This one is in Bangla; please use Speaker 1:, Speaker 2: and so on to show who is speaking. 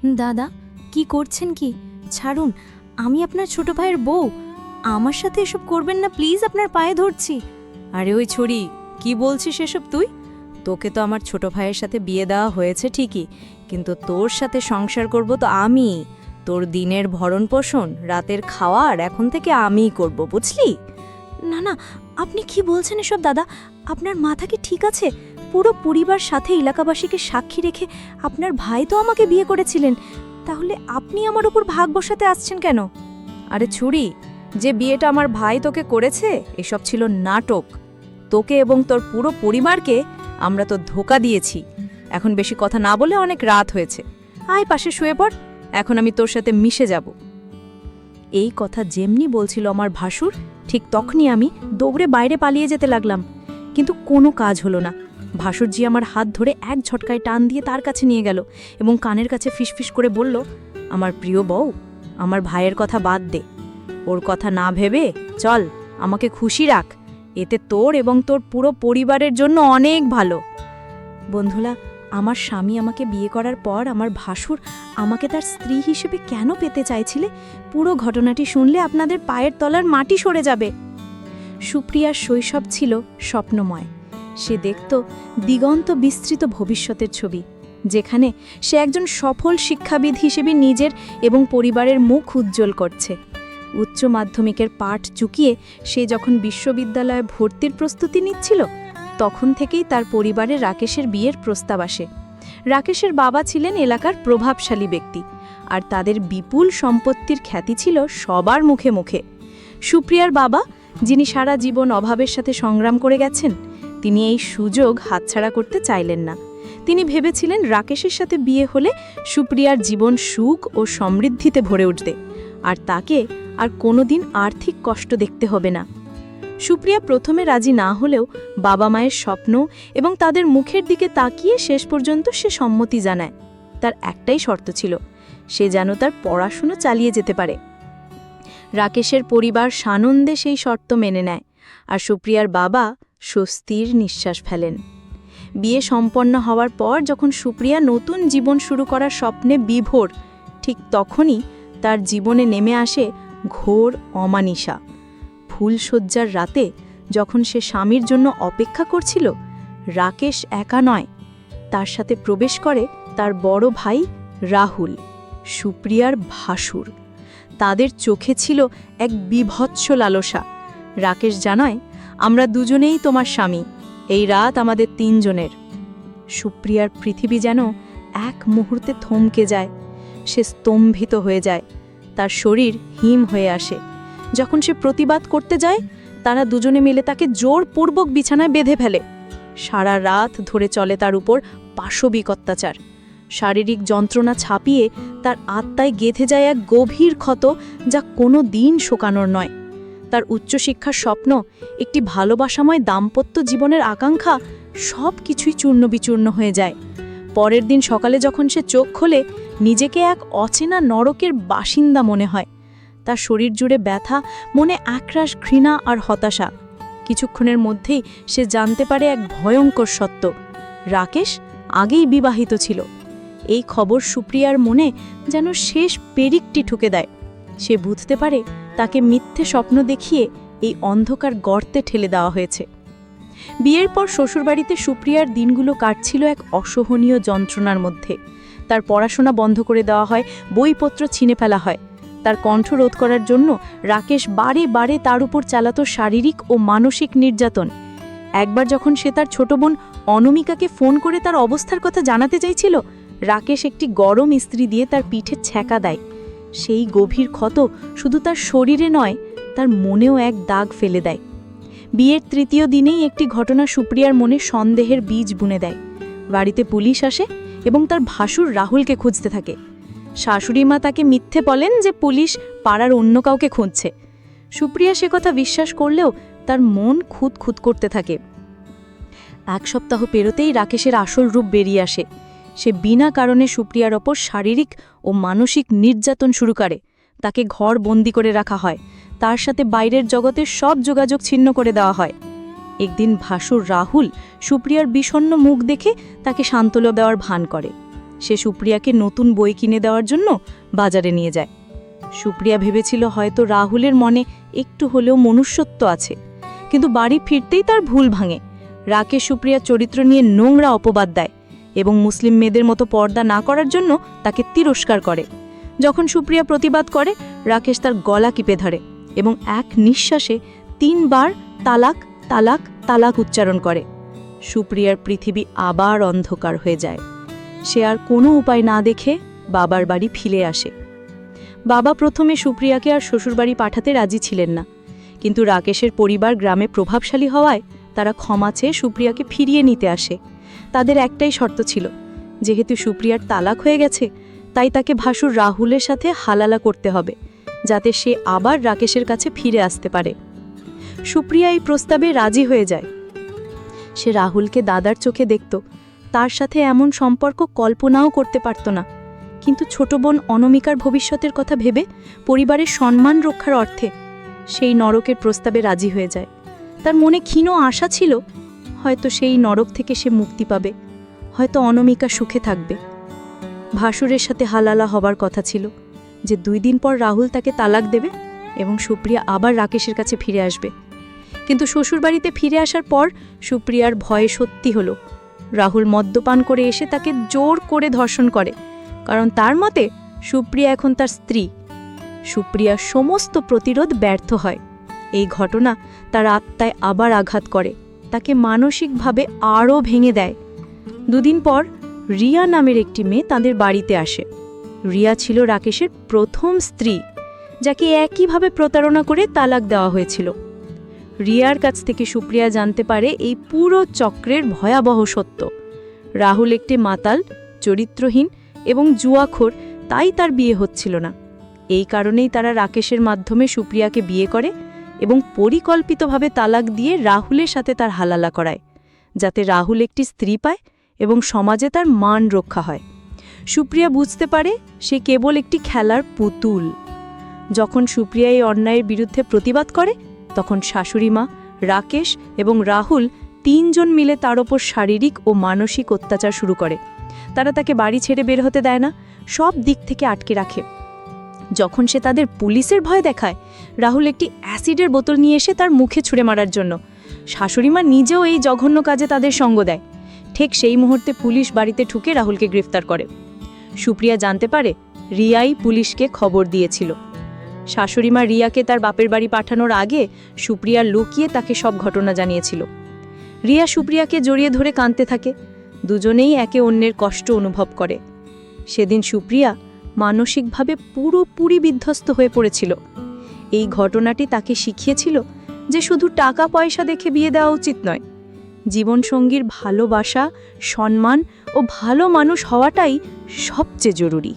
Speaker 1: দাদা, কি করছেন কি? ছাড়ুন, আমি আপনার ছোট ভাইয়ের বউ। আমার সাথে এসব করবেন না প্লিজ, আপনার পায়ে ধরছি।
Speaker 2: আরে ওই ছড়ি, কি বলছিস এসব তুই? তোকে তো আমার ছোট ভাইয়ের সাথে বিয়ে দেওয়া হয়েছে ঠিকই, কিন্তু তোর সাথে সংসার করব তো আমি। তোর দিনের ভরণ পোষণ, রাতের খাওয়ার এখন থেকে আমিই করব, বুঝলি?
Speaker 1: না না, আপনি কি বলছেন এসব দাদা? আপনার মাথা কি ঠিক আছে? পুরো পরিবার সাথে এলাকাবাসীকে সাক্ষী রেখে আপনার ভাই তো আমাকে বিয়ে করেছিলেন, তাহলে আপনি আমার উপর ভাগ বসাতে আসছেন কেন?
Speaker 2: আরে ছুরি, যে বিয়েটা আমার ভাই তোকে করেছে এসব ছিল নাটক। তোকে এবং তোর পুরো পরিবারকে আমরা তো ধোঁকা দিয়েছি। এখন বেশি কথা না বলে অনেক রাত হয়েছে, আয় পাশে শুয়ে পড়, এখন আমি তোর সাথে মিশে যাব। এই কথা যেমনি বলছিল আমার ভাসুর, ঠিক তখনই আমি দৌড়ে বাইরে পালিয়ে যেতে লাগলাম, কিন্তু কোনো কাজ হলো না। ভাসুরজি আমার হাত ধরে এক ঝটকায় টান দিয়ে তার কাছে নিয়ে গেল এবং কানের কাছে ফিসফিস করে বলল, আমার প্রিয় বউ, আমার ভাইয়ের কথা বাদ দে, ওর কথা না ভেবে চল আমাকে খুশি রাখ, এতে তোর এবং তোর পুরো পরিবারের জন্য অনেক ভালো। বন্ধুরা, আমার স্বামী আমাকে বিয়ে করার পর আমার ভাসুর আমাকে তার স্ত্রী হিসেবে কেন পেতে চাইছিলে, পুরো ঘটনাটি শুনলে আপনাদের পায়ের তলার মাটি সরে যাবে। সুপ্রিয়ার শৈশব ছিল স্বপ্নময়। সে দেখত দিগন্ত বিস্তৃত ভবিষ্যতের ছবি, যেখানে সে একজন সফল শিক্ষাবিদ হিসেবে নিজের এবং পরিবারের মুখ উজ্জ্বল করছে। উচ্চ মাধ্যমিকের পাঠ চুকিয়ে সে যখন বিশ্ববিদ্যালয়ে ভর্তির প্রস্তুতি নিচ্ছিল, তখন থেকেই তার পরিবারে রাকেশের বিয়ের প্রস্তাব আসে। রাকেশের বাবা ছিলেন এলাকার প্রভাবশালী ব্যক্তি, আর তাদের বিপুল সম্পত্তির খ্যাতি ছিল সবার মুখে মুখে। সুপ্রিয়ার বাবা, যিনি সারা জীবন অভাবের সাথে সংগ্রাম করে গেছেন, তিনি এই সুযোগ হাতছাড়া করতে চাইলেন না। তিনি ভেবেছিলেন রাকেশের সাথে বিয়ে হলে সুপ্রিয়ার জীবন সুখ ও সমৃদ্ধিতে ভরে উঠবে, আর তাকে আর কোনোদিন আর্থিক কষ্ট দেখতে হবে না। সুপ্রিয়া প্রথমে রাজি না হলেও বাবা মায়ের স্বপ্ন এবং তাদের মুখের দিকে তাকিয়ে শেষ পর্যন্ত সে সম্মতি জানায়। তার একটাই শর্ত ছিল, সে যেন তার পড়াশুনো চালিয়ে যেতে পারে। রাকেশের পরিবার সানন্দে সেই শর্ত মেনে নেয়, আর সুপ্রিয়ার বাবা স্বস্তির নিঃশ্বাস ফেলেন। বিয়ে সম্পন্ন হওয়ার পর যখন সুপ্রিয়া নতুন জীবন শুরু করার স্বপ্নে বিভোর, ঠিক তখনই তার জীবনে নেমে আসে ঘোর অমানিসা। ফুলশয্যার রাতে যখন সে স্বামীর জন্য অপেক্ষা করছিল, রাকেশ একা নয়, তার সাথে প্রবেশ করে তার বড় ভাই রাহুল, সুপ্রিয়ার ভাসুর। তাদের চোখে ছিল এক বিভৎস লালসা। রাকেশ জানায়, আমরা দুজনেই তোমার স্বামী, এই রাত আমাদের তিনজনের। সুপ্রিয়ার পৃথিবী যেন এক মুহূর্তে থমকে যায়। সে স্তম্ভিত হয়ে যায়, তার শরীর হিম হয়ে আসে। যখন সে প্রতিবাদ করতে যায়, তারা দুজনে মিলে তাকে জোরপূর্বক বিছানায় বেঁধে ফেলে। সারা রাত ধরে চলে তার উপর পাশবিক অত্যাচার। শারীরিক যন্ত্রণা ছাপিয়ে তার আত্মায় গেঁথে যায় এক গভীর ক্ষত, যা কোনো দিন শোকানোর নয়। তার উচ্চশিক্ষার স্বপ্ন, একটি ভালোবাসাময় দাম্পত্য জীবনের আকাঙ্ক্ষা, সব কিছুই চূর্ণবিচূর্ণ হয়ে যায়। পরের দিন সকালে যখন সে চোখ খোলে, নিজেকে এক অচেনা নরকের বাসিন্দা মনে হয়। তার শরীর জুড়ে ব্যথা, মনে একরাশ ঘৃণা আর হতাশা। কিছুক্ষণের মধ্যেই সে জানতে পারে এক ভয়ঙ্কর সত্য, রাকেশ আগেই বিবাহিত ছিল। এই খবর সুপ্রিয়ার মনে যেন শেষ পেরিকটি ঠুকে দেয়। সে বুঝতে পারে তাকে মিথ্যে স্বপ্ন দেখিয়ে এই অন্ধকার গর্তে ঠেলে দেওয়া হয়েছে। বিয়ের পর শ্বশুরবাড়িতে সুপ্রিয়ার দিনগুলো কাটছিল এক অসহনীয় যন্ত্রণার মধ্যে। তার পড়াশোনা বন্ধ করে দেওয়া হয়, বইপত্র ছিনে ফেলা হয়। তার কণ্ঠ রোধ করার জন্য রাকেশ বারে বারে তার উপর চালাতো শারীরিক ও মানসিক নির্যাতন। একবার যখন সে তার ছোট বোন অনমিকাকে ফোন করে তার অবস্থার কথা জানাতে চাইছিল, রাকেশ একটি গরম ইস্ত্রি দিয়ে তার পিঠে ছ্যাঁকা দেয়। সেই গভীর ক্ষত শুধু তার শরীরে নয়, তার মনেও এক দাগ ফেলে দেয়। বিয়ের তৃতীয় দিনেই একটি ঘটনা সুপ্রিয়ার মনে সন্দেহের বীজ বুনে দেয়। বাড়িতে পুলিশ আসে এবং তার ভাসুর রাহুলকে খুঁজতে থাকে। শাশুড়িমা তাকে মিথ্যে বলেন যে পুলিশ পাড়ার অন্য কাউকে খুঁজছে। সুপ্রিয়া সে কথা বিশ্বাস করলেও তার মন খুঁত খুঁত করতে থাকে। এক সপ্তাহ পেরোতেই রাকেশের আসল রূপ বেরিয়ে আসে। সে বিনা কারণে সুপ্রিয়ার ওপর শারীরিক ও মানসিক নির্যাতন শুরু করে। তাকে ঘর বন্দি করে রাখা হয়, তার সাথে বাইরের জগতের সব যোগাযোগ ছিন্ন করে দেওয়া হয়। একদিন ভাসুর রাহুল সুপ্রিয়ার বিষণ্ণ মুখ দেখে তাকে সান্ত্বনা দেওয়ার ভান করে। সে সুপ্রিয়াকে নতুন বই কিনে দেওয়ার জন্য বাজারে নিয়ে যায়। সুপ্রিয়া ভেবেছিল হয়তো রাহুলের মনে একটু হলেও মনুষ্যত্ব আছে, কিন্তু বাড়ি ফিরতেই তার ভুল ভাঙে। রাকেশ সুপ্রিয়ার চরিত্র নিয়ে নোংরা অপবাদ দেয় এবং মুসলিম মেয়েদের মতো পর্দা না করার জন্য তাকে তিরস্কার করে। যখন সুপ্রিয়া প্রতিবাদ করে, রাকেশ তার গলা টিপে ধরে এবং এক নিঃশ্বাসে 3 বার তালাক তালাক তালাক উচ্চারণ করে। সুপ্রিয়ার পৃথিবী আবার অন্ধকার হয়ে যায়। সে আর কোনো উপায় না দেখে বাবার বাড়ি ফিরে আসে। বাবা প্রথমে সুপ্রিয়াকে আর শ্বশুরবাড়ি পাঠাতে রাজি ছিলেন না, কিন্তু রাকেশের পরিবার গ্রামে প্রভাবশালী হওয়ায় তারা ক্ষমা চেয়ে সুপ্রিয়াকে ফিরিয়ে নিতে আসে। তাদের একটাই শর্ত ছিল, যেহেতু সুপ্রিয়ার তালাক হয়ে গেছে, তাই তাকে ভাসুর রাহুলের সাথে হালালা করতে হবে, যাতে সে আবার রাকেশের কাছে ফিরে আসতে পারে। সুপ্রিয়া এই প্রস্তাবে রাজি হয়ে যায়। সে রাহুলকে দাদার চোখে দেখত, তার সাথে এমন সম্পর্ক কল্পনাও করতে পারত না। কিন্তু ছোট বোন অনমিকার ভবিষ্যতের কথা ভেবে পরিবারের সম্মান রক্ষার অর্থে সেই নরকের প্রস্তাবে রাজি হয়ে যায়। তার মনে ক্ষীণ আশা ছিল, হয়তো সেই নরক থেকে সে মুক্তি পাবে, হয়তো অনমিকা সুখে থাকবে। ভাসুরের সাথে হালালা হবার কথা ছিল যে 2 দিন পর রাহুল তাকে তালাক দেবে এবং সুপ্রিয়া আবার রাকেশের কাছে ফিরে আসবে। কিন্তু শ্বশুরবাড়িতে ফিরে আসার পর সুপ্রিয়ার ভয়ে সত্যি হলো। রাহুল মদ্যপান করে এসে তাকে জোর করে ধর্ষণ করে, কারণ তার মতে সুপ্রিয়া এখন তার স্ত্রী। সুপ্রিয়ার সমস্ত প্রতিরোধ ব্যর্থ হয়। এই ঘটনা তার আত্মায় আবার আঘাত করে, তাকে মানসিকভাবে আরও ভেঙে দেয়। 2 দিন পর রিয়া নামের একটি মেয়ে তাদের বাড়িতে আসে। রিয়া ছিল রাকেশের প্রথম স্ত্রী, যাকে একইভাবে প্রতারণা করে তালাক দেওয়া হয়েছিল। রিয়ার কাছ থেকে সুপ্রিয়া জানতে পারে এই পুরো চক্রের ভয়াবহ সত্য। রাহুল একটি মাতাল, চরিত্রহীন এবং জুয়াখোর, তাই তার বিয়ে হচ্ছিল না। এই কারণেই তারা রাকেশের মাধ্যমে সুপ্রিয়াকে বিয়ে করে এবং পরিকল্পিতভাবে তালাক দিয়ে রাহুলের সাথে তার হালালা করায়, যাতে রাহুল একটি স্ত্রী পায় এবং সমাজে তার মান রক্ষা হয়। সুপ্রিয়া বুঝতে পারে সে কেবল একটি খেলার পুতুল। যখন সুপ্রিয়া এই অন্যায়ের বিরুদ্ধে প্রতিবাদ করে, তখন শাশুড়িমা, রাকেশ এবং রাহুল 3 জন মিলে তার ওপর শারীরিক ও মানসিক অত্যাচার শুরু করে। তারা তাকে বাড়ি ছেড়ে বের হতে দেয় না, সব দিক থেকে আটকে রাখে। যখন সে তাদের পুলিশের ভয় দেখায়, রাহুল একটি অ্যাসিডের বোতল নিয়ে এসে তার মুখে ছুঁড়ে মারার জন্য। শাশুড়িমা নিজেও এই জঘন্য কাজে তাদের সঙ্গ দেয়। ঠিক সেই মুহূর্তে পুলিশ বাড়িতে ঢুকে রাহুলকে গ্রেফতার করে। সুপ্রিয়া জানতে পারে রিয়াই পুলিশকে খবর দিয়েছিল। শাশুড়িমা রিয়াকে তার বাপের বাড়ি পাঠানোর আগে সুপ্রিয়া লুকিয়ে তাকে সব ঘটনা জানিয়েছিল। রিয়া সুপ্রিয়াকে জড়িয়ে ধরে কাঁদতে থাকে। দুজনেই একে অন্যের কষ্ট অনুভব করে। সেদিন সুপ্রিয়া মানসিকভাবে পুরোপুরি বিধ্বস্ত হয়ে পড়েছিল। এই ঘটনাটি তাকে শিখিয়েছিল যে শুধু টাকা পয়সা দেখে বিয়ে দেওয়া উচিত নয়, জীবনসঙ্গীর ভালোবাসা, সম্মান ও ভালো মানুষ হওয়াটাই সবচেয়ে জরুরি।